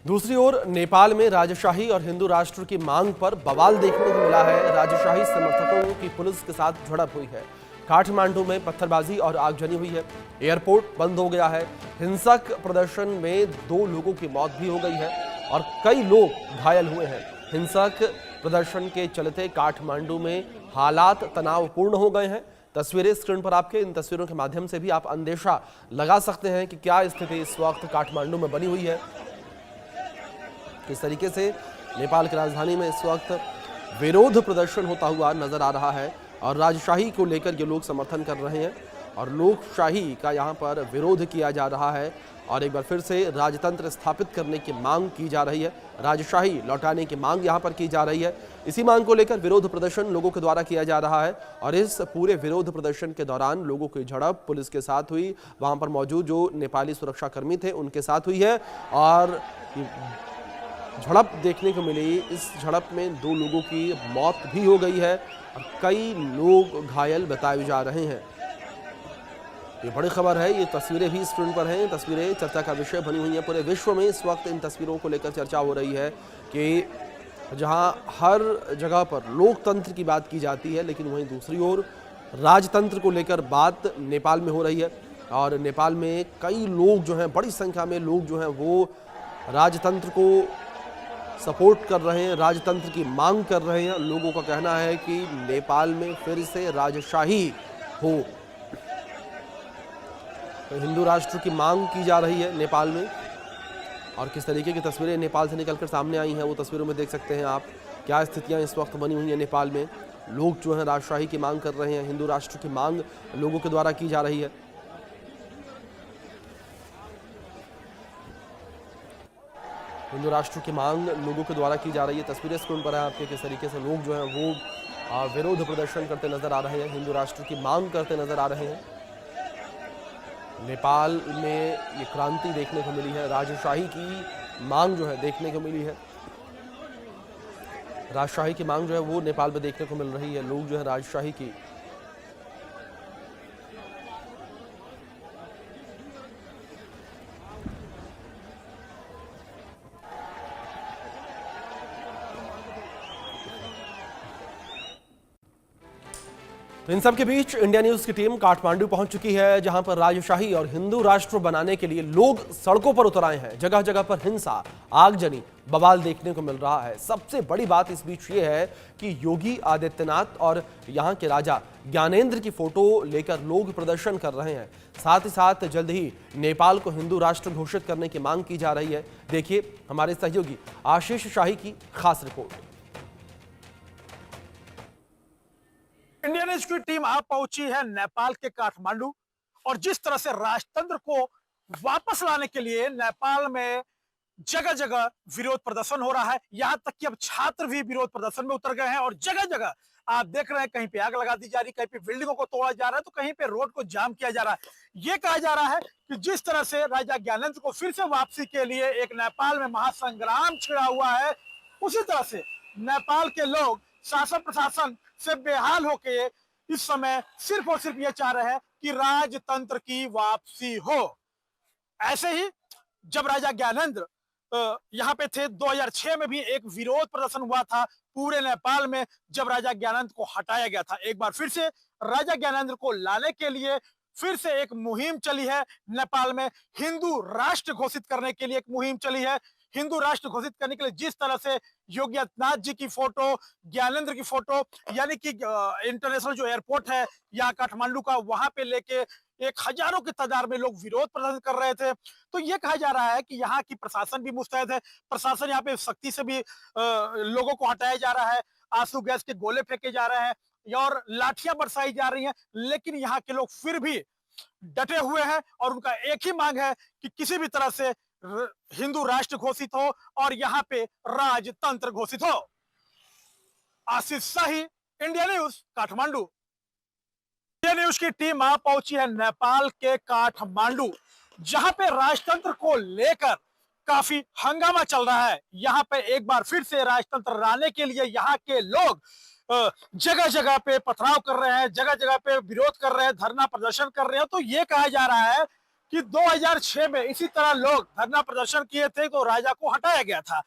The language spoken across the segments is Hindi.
दूसरी ओर नेपाल में राजशाही और हिंदू राष्ट्र की मांग पर बवाल देखने को मिला है। राजशाही समर्थकों की पुलिस के साथ झड़प हुई है। काठमांडू में पत्थरबाजी और आगजनी हुई है। एयरपोर्ट बंद हो गया है। हिंसक प्रदर्शन में 2 लोगों की मौत भी हो गई है और कई लोग घायल हुए हैं। हिंसक प्रदर्शन के चलते काठमांडू में हालात तनावपूर्ण हो गए हैं। तस्वीरें स्क्रीन पर आपके, इन तस्वीरों के माध्यम से भी आप अंदेशा लगा सकते हैं कि क्या स्थिति इस वक्त काठमांडू में बनी हुई है। किस तरीके से नेपाल की राजधानी में इस वक्त विरोध प्रदर्शन होता हुआ नजर आ रहा है और राजशाही को लेकर ये लोग समर्थन कर रहे हैं और लोकशाही का यहाँ पर विरोध किया जा रहा है और एक बार फिर से राजतंत्र स्थापित करने की मांग की जा रही है। राजशाही लौटाने की मांग यहाँ पर की जा रही है। इसी मांग को लेकर विरोध प्रदर्शन लोगों के द्वारा किया जा रहा है और इस पूरे विरोध प्रदर्शन के दौरान लोगों की झड़प पुलिस के साथ हुई। वहां पर मौजूद जो नेपाली सुरक्षाकर्मी थे उनके साथ हुई है और झड़प देखने को मिली। इस झड़प में 2 लोगों की मौत भी हो गई है और कई लोग घायल बताए जा रहे हैं। ये बड़ी खबर है। ये तस्वीरें भी स्क्रीन पर हैं। तस्वीरें चर्चा का विषय बनी हुई हैं। पूरे विश्व में इस वक्त इन तस्वीरों को लेकर चर्चा हो रही है कि जहां हर जगह पर लोकतंत्र की बात की जाती है, लेकिन वहीं दूसरी ओर राजतंत्र को लेकर बात नेपाल में हो रही है और नेपाल में कई लोग जो हैं, बड़ी संख्या में लोग जो हैं वो राजतंत्र को सपोर्ट कर रहे हैं, राजतंत्र की मांग कर रहे हैं। लोगों का कहना है कि नेपाल में फिर से राजशाही हो। तो हिंदू राष्ट्र की मांग की जा रही है नेपाल में और किस तरीके की तस्वीरें नेपाल से निकलकर सामने आई हैं वो तस्वीरों में देख सकते हैं आप। क्या स्थितियां इस वक्त बनी हुई हैं नेपाल में। लोग जो हैं राजशाही की मांग कर रहे हैं, हिंदू राष्ट्र की मांग लोगों के द्वारा की जा रही है। हिंदू राष्ट्र की मांग लोगों के द्वारा की जा रही है। तस्वीरें स्क्रीन पर है आपके। किस तरीके से लोग जो हैं वो विरोध प्रदर्शन करते नजर आ रहे हैं, हिंदू राष्ट्र की मांग करते नजर आ रहे हैं। नेपाल में ये क्रांति देखने को मिली है। राजशाही की मांग जो है देखने को मिली है। राजशाही की मांग जो है वो नेपाल में देखने को मिल रही है। लोग जो है राजशाही की तो इन सब के बीच इंडिया न्यूज की टीम काठमांडू पहुंच चुकी है, जहां पर राजशाही और हिंदू राष्ट्र बनाने के लिए लोग सड़कों पर उतर आए हैं। जगह जगह पर हिंसा, आगजनी, बवाल देखने को मिल रहा है। सबसे बड़ी बात इस बीच ये है कि योगी आदित्यनाथ और यहां के राजा ज्ञानेंद्र की फोटो लेकर लोग प्रदर्शन कर रहे हैं। साथ ही साथ जल्द ही नेपाल को हिंदू राष्ट्र घोषित करने की मांग की जा रही है। देखिए हमारे सहयोगी आशीष शाही की खास रिपोर्ट। इंडिया न्यूज की टीम आप पहुंची है नेपाल के काठमांडू और जिस तरह से राजतंत्र को वापस लाने के लिए नेपाल में जगह जगह विरोध प्रदर्शन हो रहा है। यहां तक कि अब छात्र भी विरोध प्रदर्शन में उतर गए हैं और जगह जगह आप देख रहे हैं कहीं पे आग लगा दी जा रही, कहीं पे बिल्डिंगों को तोड़ा जा रहा है, तो कहीं पे रोड को जाम किया जा रहा है। यह कहा जा रहा है कि जिस तरह से राजा ज्ञानेंद्र को फिर से वापसी के लिए एक नेपाल में महासंग्राम छिड़ा हुआ है, उसी तरह से नेपाल के लोग शासन प्रशासन से बेहाल होके इस समय सिर्फ और सिर्फ ये चाह रहे हैं कि राजतंत्र की वापसी हो। ऐसे ही जब राजा ज्ञानेंद्र यहाँ पे थे, 2006 में भी एक विरोध प्रदर्शन हुआ था पूरे नेपाल में, जब राजा ज्ञानेंद्र को हटाया गया था। एक बार फिर से राजा ज्ञानेंद्र को लाने के लिए फिर से एक मुहिम चली है नेपाल में। हिंदू राष्ट्र घोषित करने के लिए एक मुहिम चली है। हिंदू राष्ट्र घोषित करने के लिए जिस तरह से योगी आदित्यनाथ जी की फोटो, ज्ञानेंद्र की फोटो, यानी कि इंटरनेशनल जो एयरपोर्ट है यहाँ काठमांडू का, वहां पे लेके एक हजारों की तादाद में लोग विरोध प्रदर्शन कर रहे थे। तो ये कहा जा रहा है कि यहाँ की प्रशासन भी मुस्तैद है। प्रशासन यहाँ पे सख्ती से भी लोगों को हटाया जा रहा है, आंसू गैस के गोले फेंके जा रहे हैं और लाठियां बरसाई जा रही हैं, लेकिन यहाँ के लोग फिर भी डटे हुए हैं और उनका एक ही मांग है कि किसी भी तरह से हिंदू राष्ट्र घोषित हो और यहाँ पे राजतंत्र घोषित हो। Ashish Shahi, India news, Kathmandu. India news की टीम आ पहुंची है नेपाल के काठमांडू, जहां पे राजतंत्र को लेकर काफी हंगामा चल रहा है। यहाँ पे एक बार फिर से राजतंत्र लाने के लिए यहाँ के लोग जगह जगह पे पथराव कर रहे हैं, जगह जगह पे विरोध कर रहे हैं, धरना प्रदर्शन कर रहे हैं। तो ये कहा जा रहा है कि 2006 में इसी तरह लोग धरना प्रदर्शन किए थे तो राजा को हटाया गया था।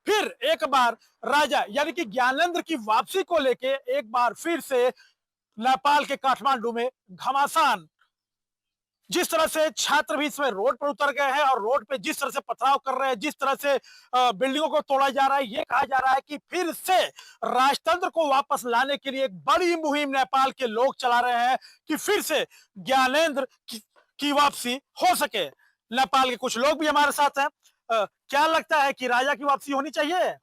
फिर एक बार राजा यानी कि ज्ञानेंद्र की वापसी को लेके एक बार फिर से नेपाल के काठमांडू में घमासान, जिस तरह से छात्र भी इसमें रोड पर उतर गए हैं और रोड पे जिस तरह से पथराव कर रहे हैं, जिस तरह से बिल्डिंगों को तोड़ा जा रहा है, ये कहा जा रहा है कि फिर से राजतंत्र को वापस लाने के लिए एक बड़ी मुहिम नेपाल के लोग चला रहे हैं कि फिर से ज्ञानेंद्र की वापसी हो सके। नेपाल के कुछ लोग भी हमारे साथ हैं। क्या लगता है कि राजा की वापसी होनी चाहिए?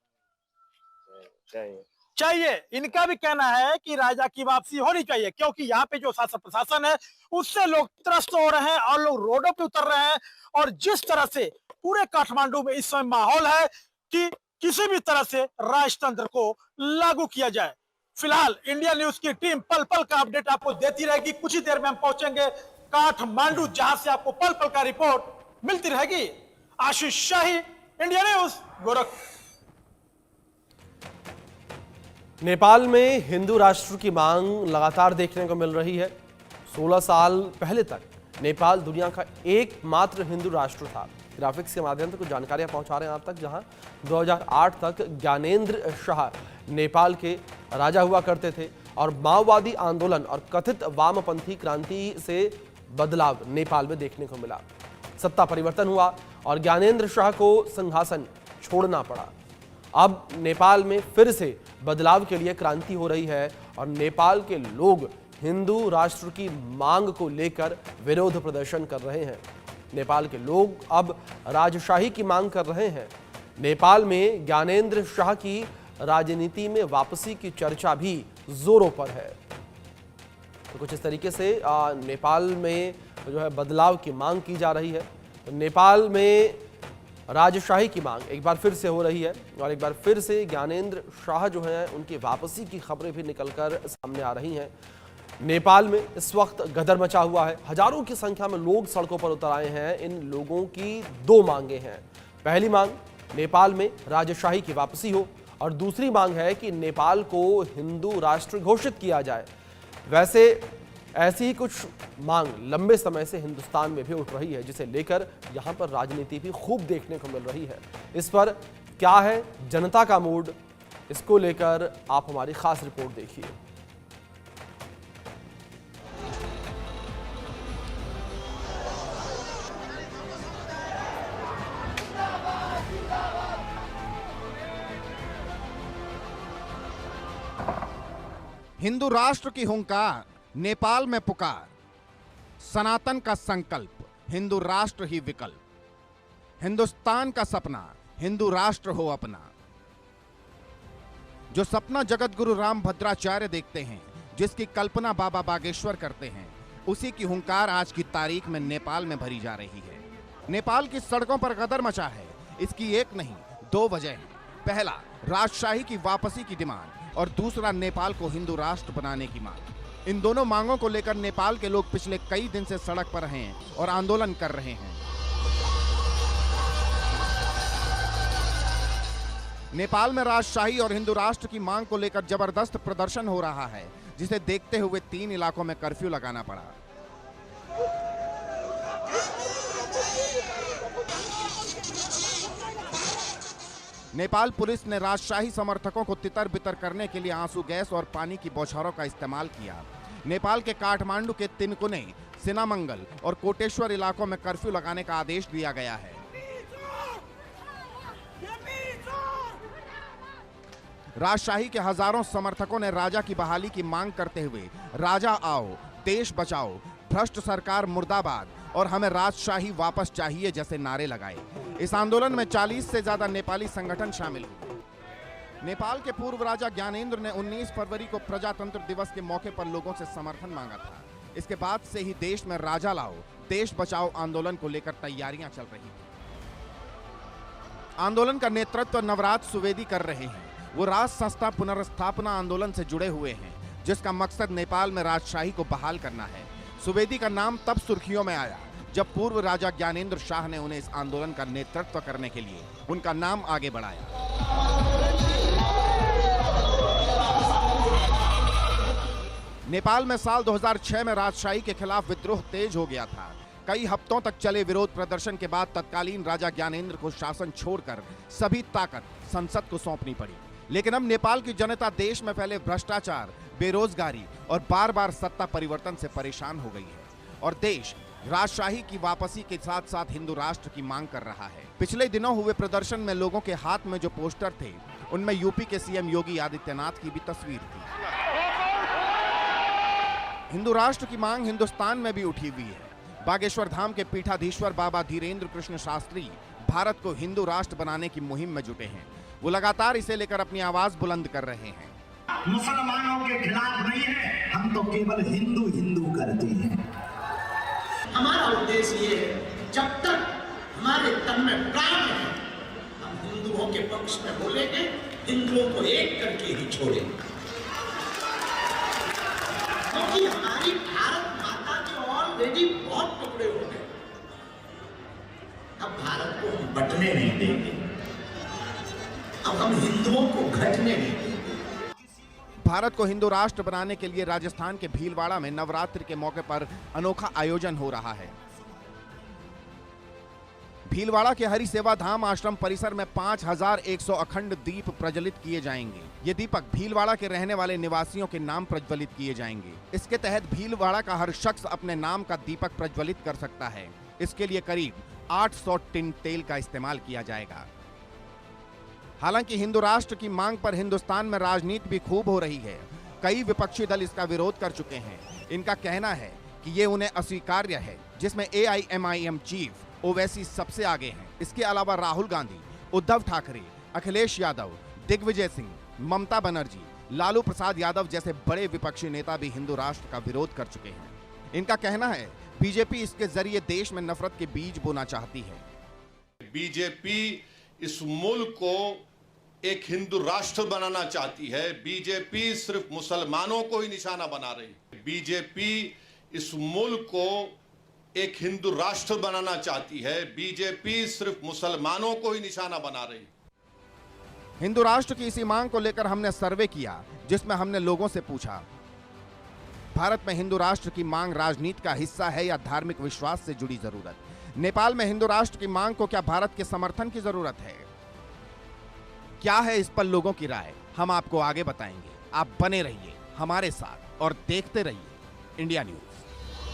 चाहिए। इनका भी कहना है कि राजा की वापसी होनी चाहिए, क्योंकि यहाँ पे जो शासन प्रशासन है उससे लोग त्रस्त हो रहे हैं और लोग रोडों पे उतर रहे हैं। और जिस तरह से पूरे काठमांडू में इस समय माहौल है कि किसी भी तरह से राजतंत्र को लागू किया जाए। फिलहाल इंडिया न्यूज की टीम पल पल का अपडेट आपको देती रहेगी। कुछ ही देर में हम पहुंचेंगे काठमांडू, जहां से आपको पल पल का रिपोर्ट मिलती रहेगी। आशीष शाही, इंडिया न्यूज, गोरखपुर। नेपाल में हिंदू राष्ट्र की मांग लगातार देखने को मिल रही है। 16 साल पहले तक नेपाल दुनिया का एकमात्र हिंदू राष्ट्र था। ग्राफिक्स के माध्यम से कुछ जानकारियां पहुंचा रहे हैं आप तक, जहां 2008 तक ज्ञानेंद्र शाह नेपाल के राजा हुआ करते थे और माओवादी आंदोलन और कथित वामपंथी क्रांति से बदलाव नेपाल में देखने को मिला। सत्ता परिवर्तन हुआ और ज्ञानेंद्र शाह को सिंहासन छोड़ना पड़ा। अब नेपाल में फिर से बदलाव के लिए क्रांति हो रही है और नेपाल के लोग हिंदू राष्ट्र की मांग को लेकर विरोध प्रदर्शन कर रहे हैं। नेपाल के लोग अब राजशाही की मांग कर रहे हैं। नेपाल में ज्ञानेंद्र शाह की राजनीति में वापसी की चर्चा भी जोरों पर है। तो कुछ इस तरीके से नेपाल में जो है बदलाव की मांग की जा रही है। तो नेपाल में राजशाही की मांग एक बार फिर से हो रही है और एक बार फिर से ज्ञानेंद्र शाह जो हैं उनकी वापसी की खबरें भी निकलकर सामने आ रही हैं। नेपाल में इस वक्त गदर मचा हुआ है। हजारों की संख्या में लोग सड़कों पर उतर आए हैं। इन लोगों की दो मांगे हैं। पहली मांग, नेपाल में राजशाही की वापसी हो और दूसरी मांग है कि नेपाल को हिंदू राष्ट्र घोषित किया जाए। वैसे ऐसी ही कुछ मांग लंबे समय से हिंदुस्तान में भी उठ रही है, जिसे लेकर यहां पर राजनीति भी खूब देखने को मिल रही है। इस पर क्या है जनता का मूड, इसको लेकर आप हमारी खास रिपोर्ट देखिए। हिंदू राष्ट्र की हुंकार, नेपाल में पुकार, सनातन का संकल्प, हिंदू राष्ट्र ही विकल्प, हिंदुस्तान का सपना, हिंदू राष्ट्र हो अपना। जो सपना जगत गुरु राम भद्राचार्य देखते हैं, जिसकी कल्पना बाबा बागेश्वर करते हैं, उसी की हुंकार आज की तारीख में नेपाल में भरी जा रही है। नेपाल की सड़कों पर गदर मचा है। इसकी एक नहीं, दो वजह हैं। पहला, राजशाही की वापसी की डिमांड और दूसरा, नेपाल को हिंदू राष्ट्र बनाने की मांग। इन दोनों मांगों को लेकर नेपाल के लोग पिछले कई दिन से सड़क पर हैं और आंदोलन कर रहे हैं। नेपाल में राजशाही और हिंदू राष्ट्र की मांग को लेकर जबरदस्त प्रदर्शन हो रहा है, जिसे देखते हुए 3 इलाकों में कर्फ्यू लगाना पड़ा। नेपाल पुलिस ने राजशाही समर्थकों को तितर बितर करने के लिए आंसू गैस और पानी की बौछारों का इस्तेमाल किया। नेपाल के काठमांडू के तिनकुने, सिनामंगल और कोटेश्वर इलाकों में कर्फ्यू लगाने का आदेश दिया गया है। राजशाही के हजारों समर्थकों ने राजा की बहाली की मांग करते हुए राजा आओ, देश बचाओ, भ्रष्ट सरकार मुर्दाबाद और हमें राजशाही वापस चाहिए जैसे नारे लगाए। इस आंदोलन में 40 से ज्यादा नेपाली संगठन शामिल हुए। नेपाल के पूर्व राजा ज्ञानेंद्र ने 19 फरवरी को प्रजातंत्र दिवस के मौके पर लोगों से समर्थन मांगा था। इसके बाद से ही देश में राजा लाओ, देश बचाओ आंदोलन को लेकर तैयारियां चल रही थी। आंदोलन का नेतृत्व नवराज सुवेदी कर रहे हैं। वो राज संस्था पुनर्स्थापना आंदोलन से जुड़े हुए हैं, जिसका मकसद नेपाल में राजशाही को बहाल करना है। सुवेदी का नाम तब सुर्खियों में आया जब पूर्व राजा ज्ञानेंद्र शाह ने उन्हें इस आंदोलन का नेतृत्व करने के लिए उनका नाम आगे बढ़ाया। नेपाल में साल 2006 में राजशाही के खिलाफ विद्रोह तेज हो गया था। कई हफ्तों तक चले विरोध प्रदर्शन के बाद तत्कालीन राजा ज्ञानेंद्र को शासन छोड़कर सभी ताकत संसद को सौंपनी पड़ी। लेकिन अब नेपाल की जनता देश में फैले भ्रष्टाचार, बेरोजगारी और बार-बार सत्ता परिवर्तन से परेशान हो गई है और देश राजशाही की वापसी के साथ साथ हिंदू राष्ट्र की मांग कर रहा है। पिछले दिनों हुए प्रदर्शन में लोगों के हाथ में जो पोस्टर थे, उनमें यूपी के सीएम योगी आदित्यनाथ की भी तस्वीर थी। हिंदू राष्ट्र की मांग हिंदुस्तान में भी उठी हुई है। बागेश्वर धाम के पीठाधीश्वर बाबा धीरेन्द्र कृष्ण शास्त्री भारत को हिंदू राष्ट्र बनाने की मुहिम में जुटे हैं। वो लगातार इसे लेकर अपनी आवाज बुलंद कर रहे हैं। मुसलमानों के खिलाफ नहीं है, हम तो केवल हिंदू हिंदू करते हैं। हमारा उद्देश्य ये है, जब तक हमारे तन में प्राण है, हम हिंदुओं के पक्ष में बोलेंगे, हिंदुओं को एक करके ही छोड़ेंगे। क्योंकि हमारी भारत माता के ऑलरेडी बहुत टुकड़े हो गए। अब भारत को हम बंटने नहीं देंगे, अब हम हिंदुओं को घटने नहीं देंगे। भारत को हिंदू राष्ट्र बनाने के लिए राजस्थान के भीलवाड़ा में नवरात्रि के मौके पर अनोखा आयोजन हो रहा है। भीलवाड़ा के हरि सेवा धाम आश्रम परिसर में 5100 अखंड दीप प्रज्वलित किए जाएंगे। ये दीपक भीलवाड़ा के रहने वाले निवासियों के नाम प्रज्वलित किए जाएंगे। इसके तहत भीलवाड़ा का हर शख्स अपने नाम का दीपक प्रज्वलित कर सकता है। इसके लिए करीब 800 टिन तेल का इस्तेमाल किया जाएगा। हालांकि हिंदू राष्ट्र की मांग पर हिंदुस्तान में राजनीति भी खूब हो रही है। कई विपक्षी दल इसका विरोध कर चुके हैं। इनका कहना है कि ये उन्हें अस्वीकार्य है, जिसमें AIMIM चीफ ओवैसी सबसे आगे हैं। इसके अलावा राहुल गांधी, उद्धव ठाकरे, अखिलेश यादव, दिग्विजय सिंह, ममता बनर्जी, लालू प्रसाद यादव जैसे बड़े विपक्षी नेता भी हिंदू राष्ट्र का विरोध कर चुके हैं। इनका कहना है बीजेपी इसके जरिए देश में नफरत के बीज बोना चाहती है। बीजेपी इस मुल्क को एक हिंदू राष्ट्र बनाना चाहती है। बीजेपी सिर्फ मुसलमानों को ही निशाना बना रही है। बीजेपी इस मुल्क को एक हिंदू राष्ट्र बनाना चाहती है। बीजेपी सिर्फ मुसलमानों को ही निशाना बना रही है। हिंदू राष्ट्र की इसी मांग को लेकर हमने सर्वे किया, जिसमें हमने लोगों से पूछा, भारत में हिंदू राष्ट्र की मांग राजनीति का हिस्सा है या धार्मिक विश्वास से जुड़ी जरूरत? नेपाल में हिंदू राष्ट्र की मांग को क्या भारत के समर्थन की जरूरत है? क्या है इस पर लोगों की राय? हम आपको आगे बताएंगे। आप बने रहिए हमारे साथ और देखते रहिए इंडिया न्यूज।